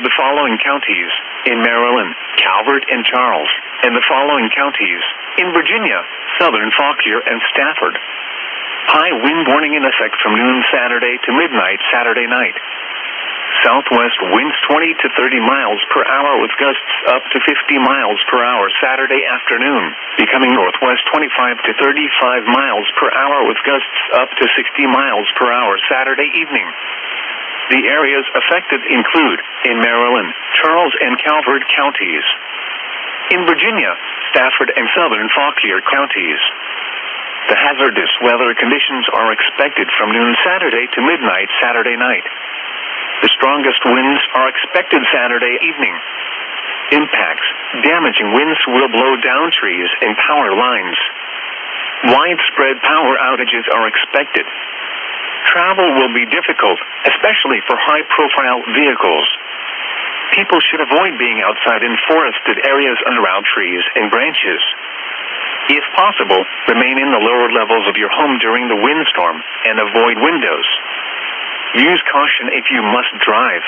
for the following counties: in Maryland, Calvert and Charles, and the following counties: in Virginia, Southern Fauquier and Stafford. High wind warning in effect from noon Saturday to midnight Saturday night. Southwest winds 20 to 30 miles per hour with gusts up to 50 miles per hour Saturday afternoon, becoming northwest 25 to 35 miles per hour with gusts up to 60 miles per hour Saturday evening. The areas affected include, in Maryland, Charles and Calvert counties. In Virginia, Stafford and Southern Fauquier counties. The hazardous weather conditions are expected from noon Saturday to midnight Saturday night. The strongest winds are expected Saturday evening. Impacts: damaging winds will blow down trees and power lines. Widespread power outages are expected. Travel will be difficult, especially for high-profile vehicles. People should avoid being outside in forested areas around trees and branches. If possible, remain in the lower levels of your home during the windstorm and avoid windows. Use caution if you must drive.